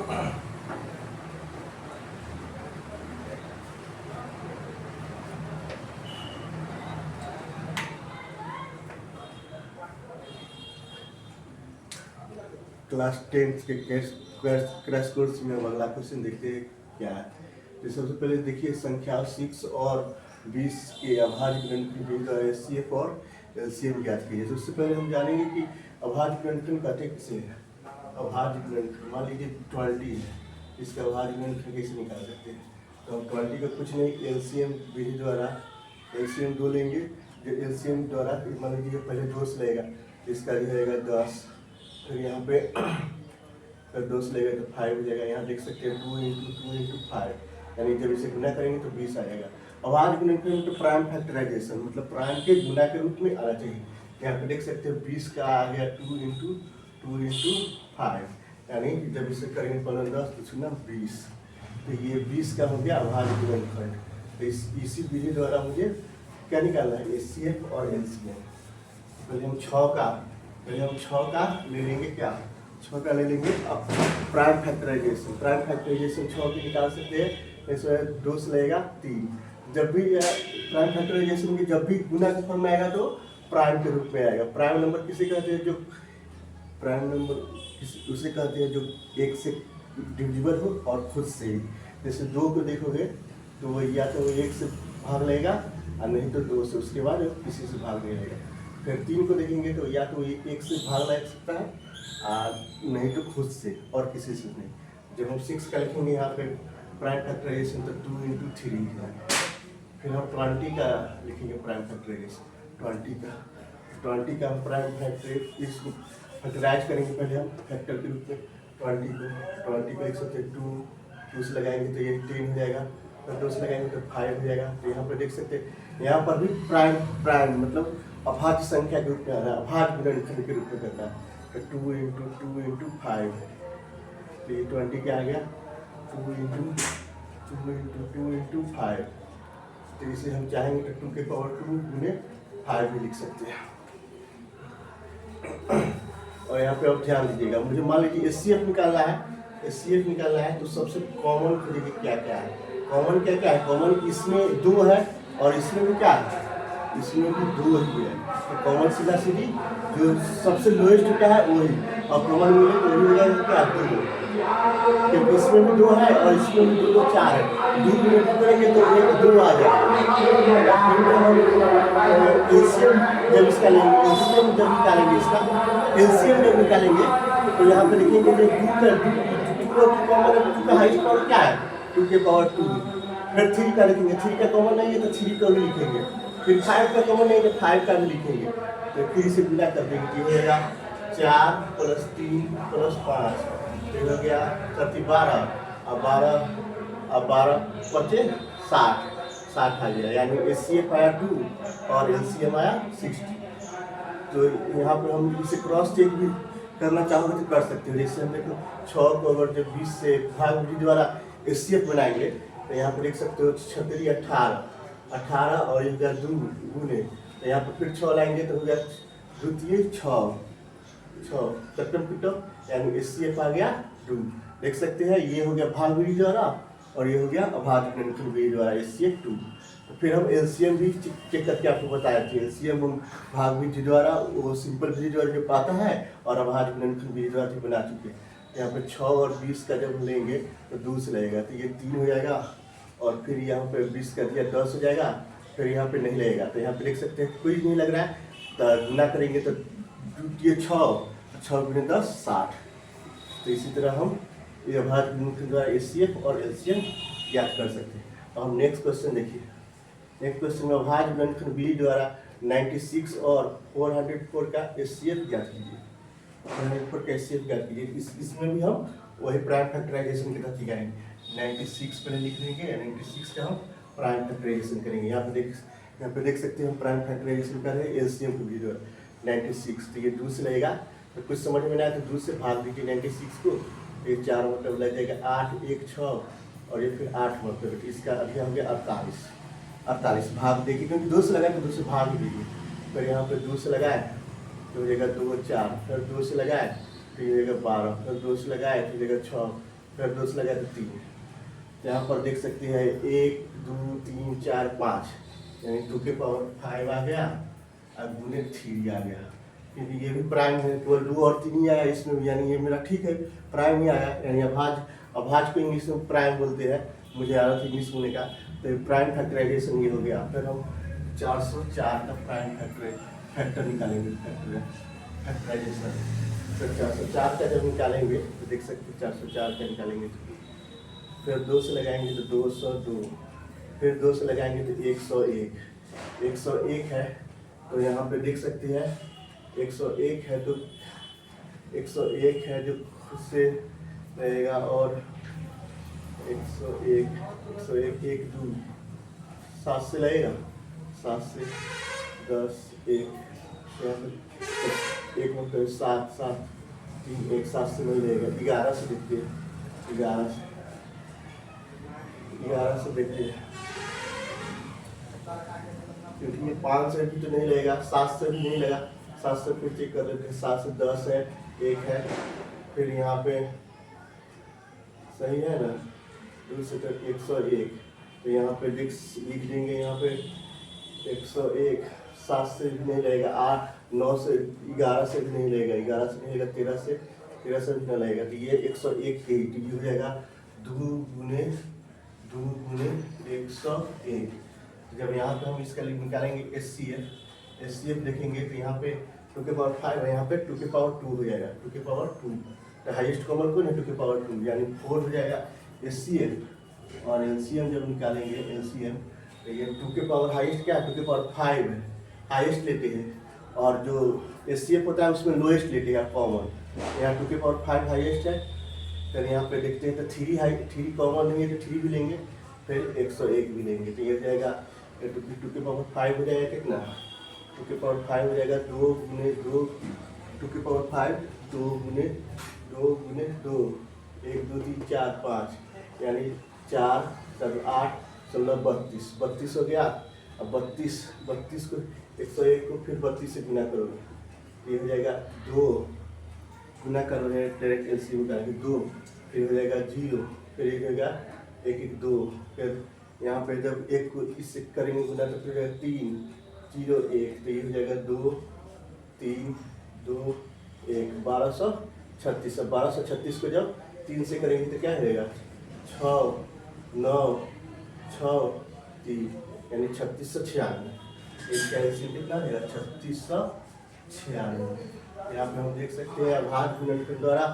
Class 10 के crash course में हम अगला क्वेश्चन देखते हैं क्या है। तो सबसे पहले देखिए संख्या 6 और 20 के अभाज्य गुणनखंड का एचसीएफ और एलसीएम ज्ञात कीजिए। तो उससे पहले हम जानेंगे कि अभाज्य गुणनखंड कहते किसे है। अभाज्य गुणनखंड मान लीजिए 20 है, इसका अभाज्य गुणनखंड कैसे निकाल सकते हैं। तो हम 20 का कुछ नहीं एलसीएम विधि द्वारा एलसीएम 2 लेंगे। जो एलसीएम द्वारा मान लीजिए पहले 2 से लेगा, इसका जो रहेगा 10, फिर यहाँ पे फिर 2 से लेगा तो 5 हो जाएगा। यहाँ देख सकते हैं 2 × 5, यानी जब इसे गुना करेंगे तो 20 आएगा। अभाज्य गुणनखंड तो प्राइम फैक्टराइजेशन मतलब प्राइम के गुना के रूप में आना चाहिए। यहाँ पे देख सकते हैं 20 का आ गया 2 × 5, यानी जब इसे करेंगे 15 10 तो सुना 20, तो ये 20 का हो गया अभाज्य गुणनखंड। तो इसी विधि द्वारा मुझे क्या निकालना है, एचसीएफ और एलसीएम। पहले हम 6 का ले लेंगे, क्या 6 का ले लेंगे। अब प्राइम फैक्टराइजेशन 6 की निकाल सकते हैं। इसमें 2 से लगेगा 3। जब भी प्राइम फैक्टराइजेशन की जब भी गुना के फॉर्म में आएगा तो प्राइम के रूप में आएगा। प्राइम नंबर किसे कहते हैं, जो प्राइम नंबर उसे कहते हैं जो 1 से डिविजिबल हो और खुद से ही। जैसे 2 को देखोगे तो वो या तो 1 से भाग लेगा और नहीं तो 2 से, उसके बाद किसी से भाग नहीं लेगा। फिर 3 को देखेंगे तो या तो 1 से भाग लग सकता है नहीं तो खुद से और किसी से नहीं। जब हम 6 का लिखेंगे यहाँ पे प्राइम फैक्टराइजेशन तो 2 × 3 है। फिर हम 20 का लिखेंगे प्राइम फैक्टराइजेशन, 20 का हम प्राइम फैक्टराइज करेंगे। पहले हम फैक्टर के रूप में 20 को 1 से 2 से लगाएंगे तो ये 3 हो जाएगा, फिर 2 से लगाएंगे तो 5 हो जाएगा। तो यहाँ पर देख सकते हैं यहाँ पर भी प्राइम मतलब अभाज्य संख्या के रूप में आ रहा है, अभाज्य गुणनखंड के रूप में करना है। तो 2 × 5, तो ये 20 क्या आ गया 2 × 5। तो इसे हम चाहेंगे तो 2 के पावर 2 गुने 5 भी लिख सकते हैं। और यहाँ पे अब ध्यान दीजिएगा, मुझे मान लीजिए एचसीएफ निकालना है तो सबसे कॉमन खोजिए क्या क्या है। कॉमन क्या है, कॉमन इसमें 2 है और इसमें भी क्या है, इसमें भी 2 ही है। तो कॉमन सीधा सीधी जो सबसे लोएस्ट क्या है वही, और कॉमन मिले तो वही हो जाएगा क्या 2, क्योंकि इसमें भी 2 है और इसमें भी 2 4 है। 2 गुना करेंगे तो 1 2 आ जाएगा। एलसीएम जब इसका लेंगे, एलसीएम जब निकालेंगे इसका, एलसीएम जब निकालेंगे तो यहाँ पे लिखेंगे 2 का हाईएस्ट पावर क्या है 2 के पावर 2। फिर 3 का लिखेंगे, 3 का कॉमन नहीं है तो 3 का भी लिखेंगे। फिर 5 का कॉमन नहीं है तो 5 का भी लिखेंगे। तो फिर इसे गुना कर देंगे, ये हो गया 4 + 3 + 5, ये हो गया 12 और 12 × 5 60 आ गया। यानी एचसीएफ आया 2 और एलसीएम आया 60। तो यहाँ पर हम इसे क्रॉस चेक भी करना चाहोगे तो कर सकते हो। जैसे हम देखो 6 को अगर जब 20 से भाग विधि द्वारा एचसीएफ बनाएंगे तो यहाँ पर देख सकते हो 36 18 और ये हो गया 2 गुने, तो यहाँ पर फिर 6 लाएंगे तो हो गया 2 × 6 कटम, यानी एचसीएफ आ गया 2। देख सकते हैं ये हो गया भाग विधि द्वारा और ये हो गया अभाज्य गुणनखंड विधि द्वारा एचसीएफ 2। तो फिर हम एलसीएम भी चेक करके आपको बताया कि एलसीएम हम भाग विधि द्वारा वो सिंपल विधि द्वारा जो पाता है और अभाज्य गुणनखंड विधि द्वारा भी बना चुके हैं। यहाँ पे 6 और 20 का जब लेंगे तो 2 से लगेगा तो ये 3 हो जाएगा, और फिर यहाँ पे 20 का दिया 10 हो जाएगा, फिर यहाँ पे नहीं लगेगा। तो यहाँ पे देख सकते हैं कोई नहीं लग रहा है, तो गुना करेंगे तो 6 × 10 60। तो इसी तरह हम ये अभाज्य गुणनखंड द्वारा एचसीएफ और एलसीएम ज्ञात कर सकते हैं। और हम नेक्स्ट क्वेश्चन देखिए। नेक्स्ट क्वेश्चन में अभाज्य गुणनखंड विधि द्वारा 96 और 404 का एचसीएफ ज्ञात कीजिए। 404 का एचसीएफ ज्ञात कीजिए। इसमें भी हम वही प्राइम फैक्टराइजेशन के तरीके करेंगे। 96 पहले लिख लेंगे, 96 का हम प्राइम फैक्टराइजेशन करेंगे। यहाँ पे देख सकते हैं हम प्राइम फैक्टराइजेशन कर रहे हैं एलसीएम की विधि द्वारा 96। तो ये 2 से लगेगा, तो कुछ समझ में नहीं आया तो 2 से भाग दीजिए 96 को, ये 4 मतलब लग जाएगा 8 1 6 और ये फिर 8 मतलब इसका अभी हो गया 48 भाग देखिए, क्योंकि 2 से लगाए तो 2 से भाग ही दीजिए। फिर यहाँ पे 2 से लगाए तो हो जाएगा 2 4, फिर 2 से लगाए तो ये हो जाएगा 12, फिर 2 से लगाए तो हो जाएगा 6, फिर 2 से लगाए तो 3। यहाँ पर देख सकते हैं 1 2 3 4 5, यानी 2 के पावर 5 आ गया और गुने 3 आ गया। क्योंकि ये भी प्राइम है, केवल 2 और 3 ही आया इसमें, यानी ये मेरा ठीक है, प्राइम ही आया। यानी अभाज्य को इंग्लिश में प्राइम बोलते हैं, मुझे आ रहा था इंग्लिश बोलने का, तो प्राइम फैक्टराइजेशन ये हो गया। फिर हम 404 का प्राइम फैक्टर निकालेंगे, फैक्टराइजेशन। फिर 404 का जब निकालेंगे तो देख सकते हैं 404 का निकालेंगे तो फिर 2 से लगाएंगे तो 202, फिर 2 से लगाएंगे तो 101, 101 है तो यहाँ पे देख सकते हैं 101 है तो 101 है जो खुद से रहेगा, और 101 101 1 2 7 से लगेगा, 7 से 10 1 1 मतलब 7 7 3 1 7 से नहीं लगेगा, 11 से देखते हैं, 11 से देखते हैं, क्योंकि ये 5 से भी तो नहीं लगेगा, 7 से भी नहीं लगा, 7 से फिर चेक कर लेते हैं, 7 से 10 है, 1 है, फिर यहाँ पे सही है ना, 2 से तो 101, तो यहाँ पे लिख देंगे, यहाँ पे 101, 7 से भी नहीं लगेगा, 8 9 से 11 से भी नहीं लगेगा, 11 से नहीं लगेगा, 13 से भी नहीं लगेगा, तो ये 101 के ही हो जाएगा 2 गुने 101। जब यहाँ पे हम इसका निकालेंगे SCF देखेंगे तो यहाँ पे 2 के पावर 5 है, यहाँ पे 2 के पावर 2 हो जाएगा, 2 के पावर 2, तो हाईएस्ट कॉमन कौन है 2 के पावर 2, यानी 4 हो जाएगा SCF। और LCM जब निकालेंगे LCM तो ये 2 के पावर हाईएस्ट क्या है, 2 के पावर 5 है, हाईएस्ट लेते हैं, और जो SCF होता है उसमें लोएस्ट लेते हैं कॉमन, यहाँ 2 के पावर 5 हाईएस्ट है। फिर यहाँ पे देखते हैं तो 3 कॉमन लेंगे तो 3 भी लेंगे, फिर 101 भी लेंगे, तो ये हो जाएगा 2 के पावर 5 हो जाएगा कितना, 2 के पावर 5 हो जाएगा 2 गुने 2, 2 के पावर 5 2 गुने 2 1 2 3 4 5, यानी 4 7 8 16 32, 32 हो गया। अब 32 को 101 को फिर 32 से गुना करोगे, ये हो जाएगा 2, गुना कर रहे हैं डायरेक्ट LCM का 2, फिर हो जाएगा 0, फिर ये हो जाएगा 1 1 2, फिर यहाँ पे जब 1 को इससे करेंगे गुना तो फिर 3 0 1, तो ये हो जाएगा 2 3 2 1 1236। अब 1236 को जब 3 से करेंगे तो क्या रहेगा 6 9 6 3, यानी 3696। इसका LCM कितना रहेगा 3696। यहाँ पे हम देख सकते हैं अभाज्य गुणनखंड द्वारा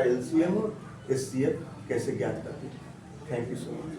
LCM और SCF कैसे ज्ञात करते हैं। Thank you so much.